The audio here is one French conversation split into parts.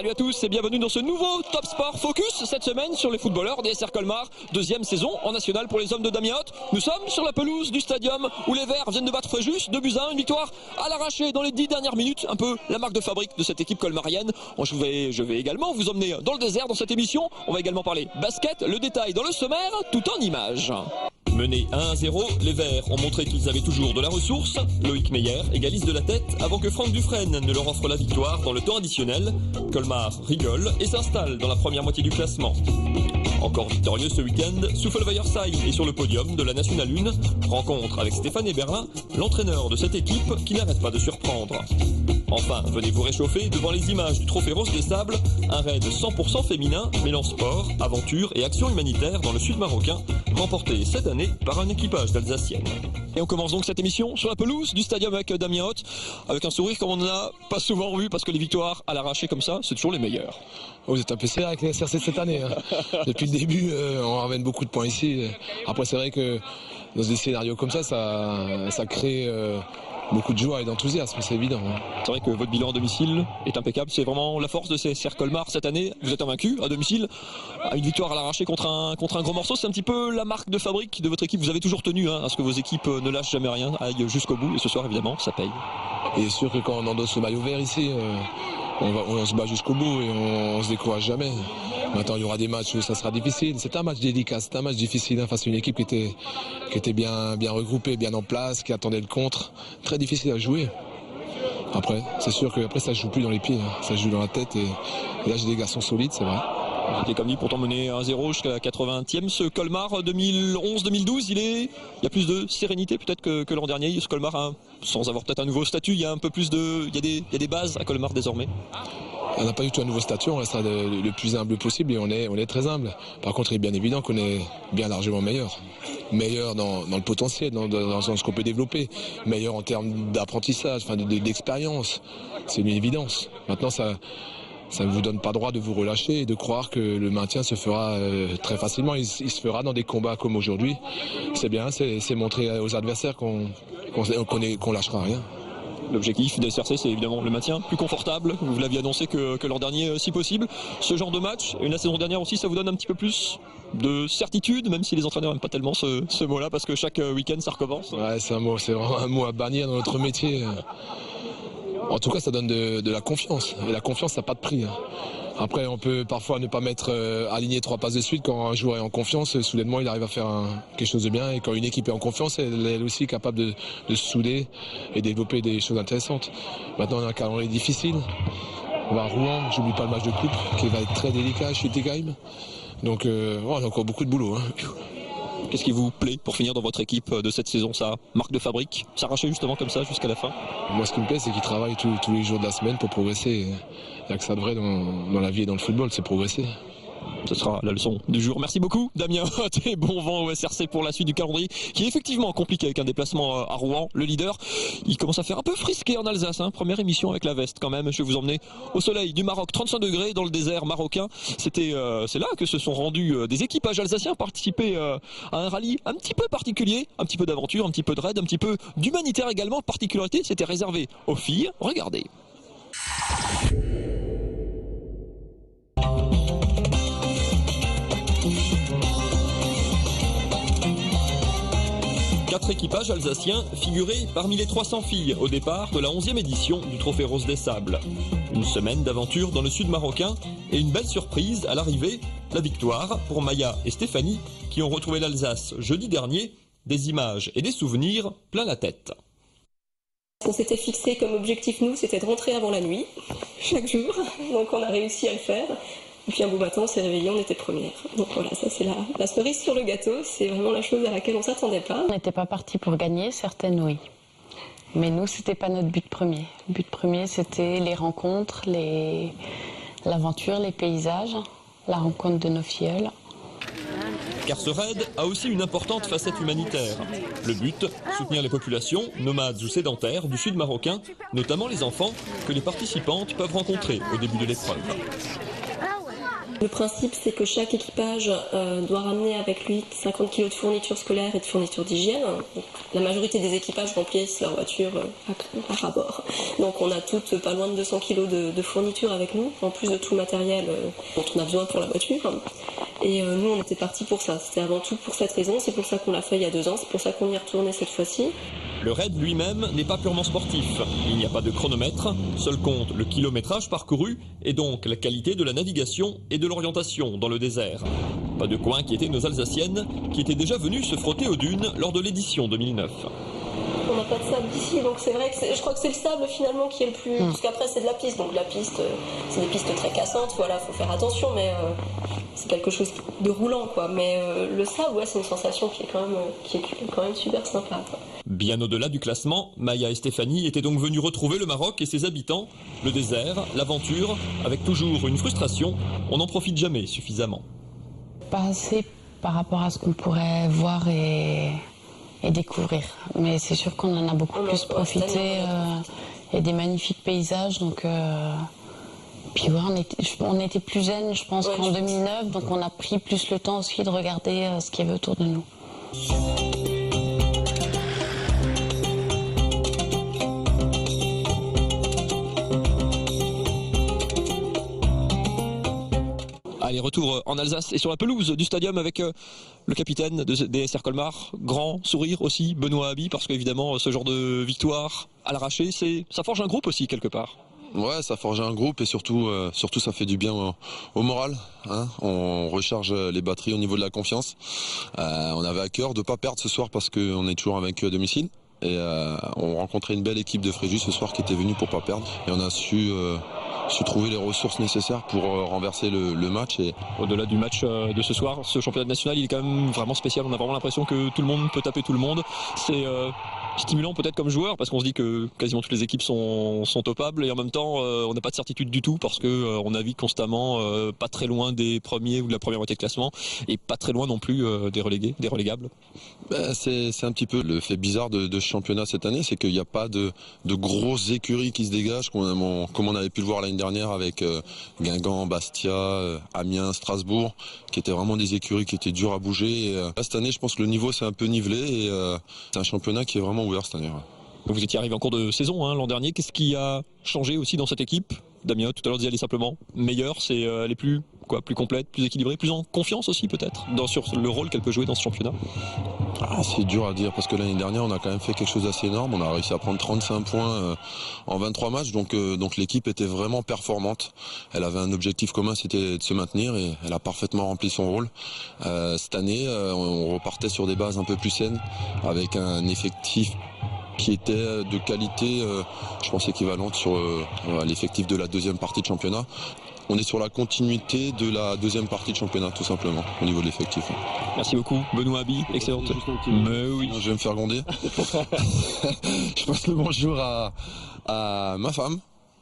Salut à tous et bienvenue dans ce nouveau Top Sport Focus cette semaine sur les footballeurs DSR Colmar, deuxième saison en national pour les hommes de Damien Haute. Nous sommes sur la pelouse du stadium où les Verts viennent de battre Fréjus 2-1, une victoire à l'arraché dans les 10 dernières minutes, un peu la marque de fabrique de cette équipe colmarienne. Je vais également vous emmener dans le désert dans cette émission. On va également parler basket, le détail dans le sommaire, tout en images. Menés 1-0, les Verts ont montré qu'ils avaient toujours de la ressource. Loïc Meyer égalise de la tête avant que Franck Dufresne ne leur offre la victoire dans le temps additionnel. Colmar rigole et s'installe dans la première moitié du classement. Encore victorieux ce week-end, Souffelweyersheim est sur le podium de la Nationale 1. Rencontre avec Stéphane Eberlin, l'entraîneur de cette équipe qui n'arrête pas de surprendre. Enfin, venez vous réchauffer devant les images du Trophée Rose des Sables, un raid 100% féminin mêlant sport, aventure et action humanitaire dans le sud marocain, remporté cette année par un équipage d'Alsaciennes. Et on commence donc cette émission sur la pelouse du stadium avec Damien Haute, avec un sourire comme on n'en a pas souvent vu, parce que les victoires à l'arraché comme ça, c'est toujours les meilleures. Oh, vous êtes un peu sévère avec les SRC cette année. Depuis le début, on ramène beaucoup de points ici. Après, c'est vrai que dans des scénarios comme ça crée beaucoup de joie et d'enthousiasme, c'est évident. C'est vrai que votre bilan à domicile est impeccable. C'est vraiment la force de ces CR Colmar cette année. Vous êtes invaincu à domicile. Une victoire à l'arraché contre un gros morceau. C'est un petit peu la marque de fabrique de votre équipe. Vous avez toujours tenu à ce que vos équipes ne lâchent jamais rien, aillent jusqu'au bout. Et ce soir, évidemment, ça paye. Et c'est sûr que quand on endosse le maillot vert ici, on se bat jusqu'au bout et on se décourage jamais. Maintenant, il y aura des matchs où ça sera difficile. C'est un match délicat, c'est un match difficile face à une équipe qui était bien regroupée, bien en place, qui attendait le contre. Très difficile à jouer. Après, c'est sûr que après ça se joue plus dans les pieds, ça se joue dans la tête. Et là, j'ai des garçons solides, c'est vrai. Vous comme dit, pourtant mené 1-0 jusqu'à la 80e. Ce Colmar 2011-2012, il y a plus de sérénité peut-être que l'an dernier. Ce Colmar, sans avoir peut-être un nouveau statut, il y a un peu plus il y a des bases à Colmar désormais. On n'a pas du tout un nouveau statut, on restera le plus humble possible et on est très humble. Par contre, il est bien évident qu'on est bien largement meilleur. Meilleur dans le potentiel, dans ce qu'on peut développer. Meilleur en termes d'apprentissage, d'expérience. C'est une évidence. Maintenant, ça ne vous donne pas droit de vous relâcher et de croire que le maintien se fera très facilement. Il se fera dans des combats comme aujourd'hui. C'est bien, c'est montrer aux adversaires qu'on lâchera rien. L'objectif des SRC, c'est évidemment le maintien plus confortable. Vous l'aviez annoncé que l'an dernier, si possible. Ce genre de match, et la saison dernière aussi, ça vous donne un petit peu plus de certitude, même si les entraîneurs n'aiment pas tellement ce mot-là, parce que chaque week-end, ça recommence. Ouais, c'est vraiment un mot à bannir dans notre métier. En tout cas, ça donne de la confiance. Et la confiance, ça n'a pas de prix. Après, on peut parfois ne pas aligner 3 passes de suite. Quand un joueur est en confiance, soudainement, il arrive à faire quelque chose de bien. Et quand une équipe est en confiance, elle est aussi capable de se souder et développer des choses intéressantes. Maintenant, on a un calendrier difficile. On va à Rouen, j'oublie pas le match de coupe, qui va être très délicat chez Tegaim. Donc, on a encore beaucoup de boulot. Qu'est-ce qui vous plaît pour finir dans votre équipe de cette saison, ça marque de fabrique, s'arracher justement comme ça jusqu'à la fin? Moi, ce qui me plaît, c'est qu'ils travaillent tous les jours de la semaine pour progresser. Il n'y a que ça de vrai dans la vie et dans le football, c'est progresser. Ce sera la leçon du jour. Merci beaucoup Damien Haute et bon vent au SRC pour la suite du calendrier qui est effectivement compliqué avec un déplacement à Rouen. Le leader, il commence à faire un peu frisqué en Alsace. Première émission avec la veste quand même. Je vais vous emmener au soleil du Maroc, 35 degrés dans le désert marocain. C'est là que se sont rendus des équipages alsaciens participer à un rallye un petit peu particulier, un petit peu d'aventure, un petit peu de raid, un petit peu d'humanitaire également. Particularité, c'était réservé aux filles. Regardez. 4 équipages alsaciens figuraient parmi les 300 filles au départ de la 11e édition du Trophée Rose des Sables. Une semaine d'aventure dans le sud marocain et une belle surprise à l'arrivée, la victoire pour Maya et Stéphanie qui ont retrouvé l'Alsace jeudi dernier, des images et des souvenirs plein la tête. Ce qu'on s'était fixé comme objectif, nous, c'était de rentrer avant la nuit, chaque jour. Donc on a réussi à le faire. Et puis un beau matin, on s'est réveillé, on était première. Donc voilà, ça c'est la cerise sur le gâteau. C'est vraiment la chose à laquelle on ne s'attendait pas. On n'était pas parti pour gagner, certaines oui. Mais nous, c'était pas notre but premier. Le but premier, c'était les rencontres, l'aventure, les paysages, la rencontre de nos filleuls. Car ce raid a aussi une importante facette humanitaire. Le but, soutenir les populations, nomades ou sédentaires du sud marocain, notamment les enfants, que les participantes peuvent rencontrer au début de l'épreuve. Le principe, c'est que chaque équipage doit ramener avec lui 50 kg de fournitures scolaires et de fournitures d'hygiène. Donc, la majorité des équipages remplissent leur voiture à ras-bord. Donc on a toutes pas loin de 200 kg de fournitures avec nous, en plus de tout le matériel dont on a besoin pour la voiture. Et nous, on était partis pour ça. C'était avant tout pour cette raison. C'est pour ça qu'on l'a fait il y a 2 ans. C'est pour ça qu'on y est retourné cette fois-ci. Le raid lui-même n'est pas purement sportif. Il n'y a pas de chronomètre, seul compte le kilométrage parcouru et donc la qualité de la navigation et de l'orientation dans le désert. Pas de quoi inquiéter nos Alsaciennes qui étaient déjà venues se frotter aux dunes lors de l'édition 2009. On n'a pas de sable d'ici, donc c'est vrai que je crois que c'est le sable finalement qui est le plus... Parce qu'après c'est de la piste, donc la piste, c'est des pistes très cassantes, voilà, faut faire attention, mais c'est quelque chose de roulant, quoi. Mais le sable, ouais, c'est une sensation qui est quand même super sympa, quoi. Bien au-delà du classement, Maya et Stéphanie étaient donc venues retrouver le Maroc et ses habitants, le désert, l'aventure, avec toujours une frustration, on n'en profite jamais suffisamment. Pas assez par rapport à ce qu'on pourrait voir et découvrir. Mais c'est sûr qu'on en a beaucoup plus profité. Il y a des magnifiques paysages, donc... Puis ouais, on était plus jeunes, je pense, qu'en 2009, donc on a pris plus le temps aussi de regarder ce qu'il y avait autour de nous. Allez, retour en Alsace et sur la pelouse du stadium avec le capitaine des SR Colmar. Grand sourire aussi, Benoît Haby, parce qu'évidemment, ce genre de victoire à l'arraché, ça forge un groupe aussi quelque part. Ouais, ça forge un groupe et surtout ça fait du bien au moral. Hein. On recharge les batteries au niveau de la confiance. On avait à cœur de ne pas perdre ce soir parce qu'on est toujours avec à domicile. Et on rencontrait une belle équipe de Fréjus ce soir qui était venue pour pas perdre. Et on a su trouver les ressources nécessaires pour renverser le match. Et... Au-delà du match de ce soir, ce championnat national, il est quand même vraiment spécial. On a vraiment l'impression que tout le monde peut taper tout le monde. C'est stimulant peut-être comme joueur parce qu'on se dit que quasiment toutes les équipes sont topables et en même temps on n'a pas de certitude du tout parce que on navigue constamment pas très loin des premiers ou de la première moitié de classement et pas très loin non plus des relégués, des relégables. C'est un petit peu le fait bizarre de ce championnat cette année, c'est qu'il n'y a pas de grosses écuries qui se dégagent comme on avait pu le voir l'année dernière avec Guingamp, Bastia, Amiens, Strasbourg, qui étaient vraiment des écuries qui étaient dures à bouger. Et, là, cette année, je pense que le niveau s'est un peu nivelé et c'est un championnat qui est vraiment ouvert cette année. Vous étiez arrivé en cours de saison l'an dernier. Qu'est-ce qui a changé aussi dans cette équipe? Damien, tout à l'heure, disait simplement meilleure, elle est plus complète, plus équilibrée, plus en confiance aussi peut-être sur le rôle qu'elle peut jouer dans ce championnat. C'est dur à dire parce que l'année dernière on a quand même fait quelque chose d'assez énorme. On a réussi à prendre 35 points en 23 matchs, donc l'équipe était vraiment performante. Elle avait un objectif commun, c'était de se maintenir et elle a parfaitement rempli son rôle. Cette année, on repartait sur des bases un peu plus saines avec un effectif qui était de qualité, je pense, équivalente sur l'effectif de la deuxième partie de championnat. On est sur la continuité de la deuxième partie de championnat, tout simplement, au niveau de l'effectif. Merci beaucoup, Benoît Haby, excellente. Mais oui. Je vais me faire gronder. Je passe le bonjour à ma femme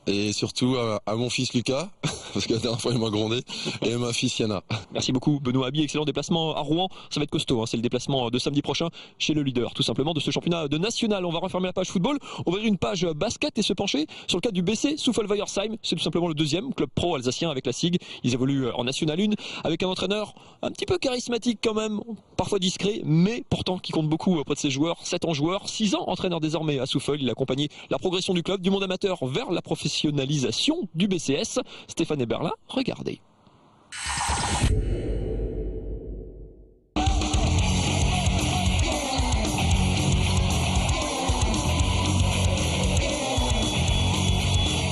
et surtout à mon fils Lucas, parce que la dernière fois il m'a grondé, et ma fille Sienna. Merci beaucoup Benoît Haby, excellent déplacement à Rouen, ça va être costaud, c'est le déplacement de samedi prochain chez le leader tout simplement de ce championnat de national. On va refermer la page football, on va ouvrir une page basket et se pencher sur le cas du BC Souffelweiersheim. C'est tout simplement le deuxième club pro alsacien avec la SIG. Ils évoluent en National 1 avec un entraîneur un petit peu charismatique quand même, parfois discret, mais pourtant qui compte beaucoup auprès de ses joueurs. 7 ans joueur, 6 ans entraîneur désormais à Souffel. Il a accompagné la progression du club du monde amateur vers la professionnalisation du BCS. Stéphane Eberlin, regardez.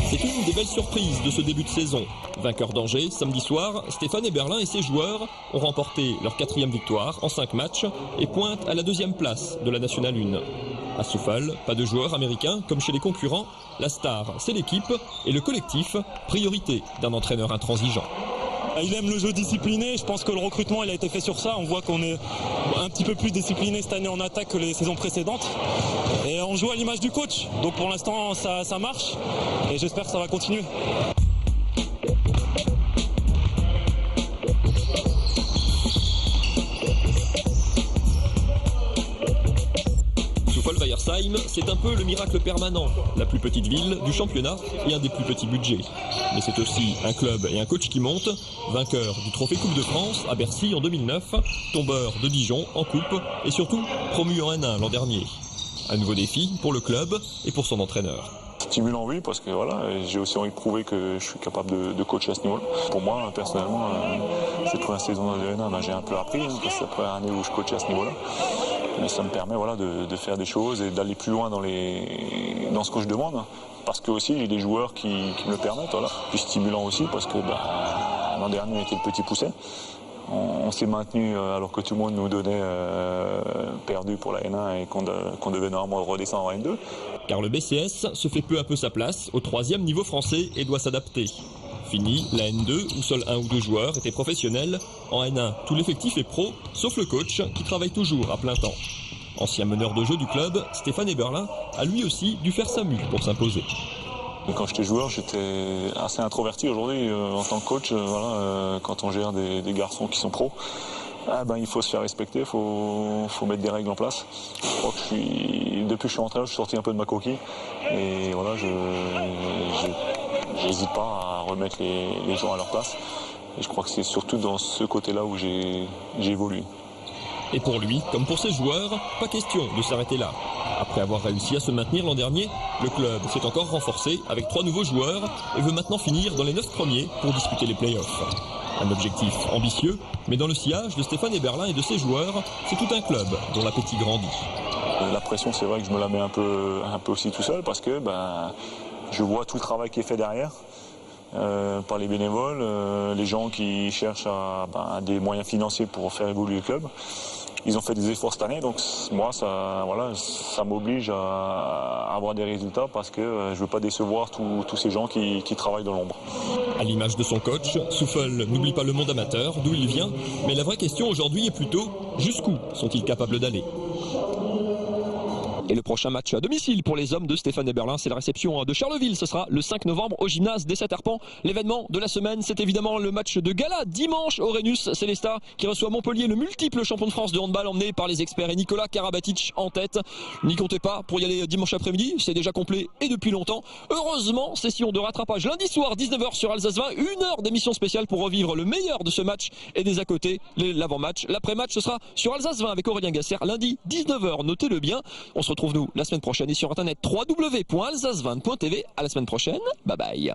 C'est une des belles surprises de ce début de saison. Vainqueur d'Angers, samedi soir, Stéphane Eberlin et ses joueurs ont remporté leur 4e victoire en 5 matchs et pointent à la 2e place de la Nationale 1. À Souffal, pas de joueurs américains comme chez les concurrents. La star, c'est l'équipe et le collectif, priorité d'un entraîneur intransigeant. Il aime le jeu discipliné, je pense que le recrutement il a été fait sur ça, on voit qu'on est un petit peu plus discipliné cette année en attaque que les saisons précédentes et on joue à l'image du coach, donc pour l'instant ça marche et j'espère que ça va continuer. Souffelweiersheim, c'est un peu le miracle permanent, la plus petite ville du championnat et un des plus petits budgets. Mais c'est aussi un club et un coach qui montent, vainqueur du trophée Coupe de France à Bercy en 2009, tombeur de Dijon en Coupe et surtout promu en N1 l'an dernier. Un nouveau défi pour le club et pour son entraîneur. Stimulant, oui, parce que voilà, j'ai aussi envie de prouver que je suis capable de coacher à ce niveau-là. Pour moi, personnellement, cette première saison de N1, j'ai un peu appris, parce que c'est la première année où je coachais à ce niveau-là. Mais ça me permet voilà, de faire des choses et d'aller plus loin dans ce que je demande. Parce que aussi j'ai des joueurs qui me le permettent. Voilà. Puis stimulant aussi parce que l'an dernier on était le petit pousset. On s'est maintenu alors que tout le monde nous donnait perdu pour la N1 et qu'on devait normalement redescendre en N2. Car le BCS se fait peu à peu sa place au 3e niveau français et doit s'adapter. Fini la N2 où seuls 1 ou 2 joueurs étaient professionnels. En N1, tout l'effectif est pro, sauf le coach qui travaille toujours à plein temps. Ancien meneur de jeu du club, Stéphane Eberlin a lui aussi dû faire sa mue pour s'imposer. Quand j'étais joueur, j'étais assez introverti. Aujourd'hui, en tant que coach, quand on gère des garçons qui sont pros, il faut se faire respecter, il faut mettre des règles en place. Je crois que depuis que je suis rentré là, je suis sorti un peu de ma coquille. Et voilà, je n'hésite pas à remettre les gens à leur place. Et je crois que c'est surtout dans ce côté-là où j'ai évolué. Et pour lui, comme pour ses joueurs, pas question de s'arrêter là. Après avoir réussi à se maintenir l'an dernier, le club s'est encore renforcé avec 3 nouveaux joueurs et veut maintenant finir dans les 9 premiers pour disputer les playoffs. Un objectif ambitieux, mais dans le sillage de Stéphane Eberlin et de ses joueurs, c'est tout un club dont l'appétit grandit. La pression, c'est vrai que je me la mets un peu aussi tout seul parce que je vois tout le travail qui est fait derrière. Par les bénévoles, les gens qui cherchent des moyens financiers pour faire évoluer le club. Ils ont fait des efforts cette année, donc moi ça m'oblige à avoir des résultats parce que je ne veux pas décevoir tous ces gens qui travaillent dans l'ombre. À l'image de son coach, Souffel n'oublie pas le monde amateur, d'où il vient, mais la vraie question aujourd'hui est plutôt jusqu'où sont-ils capables d'aller ? Et le prochain match à domicile pour les hommes de Stéphane Eberlin, c'est la réception de Charleville. Ce sera le 5 novembre au gymnase des 7 Arpents. L'événement de la semaine, c'est évidemment le match de gala dimanche au Rhenus Célestat qui reçoit Montpellier, le multiple champion de France de handball emmené par les experts et Nicolas Karabatic en tête. N'y comptez pas pour y aller dimanche après-midi, c'est déjà complet et depuis longtemps. Heureusement, session de rattrapage lundi soir 19h sur Alsace 20, 1 heure d'émission spéciale pour revivre le meilleur de ce match et des à côté, l'avant-match. L'après-match, ce sera sur Alsace 20 avec Aurélien Gasser lundi 19h, notez-le bien. On se retrouve nous la semaine prochaine et sur internet www.alsace20.tv. À la semaine prochaine, bye bye.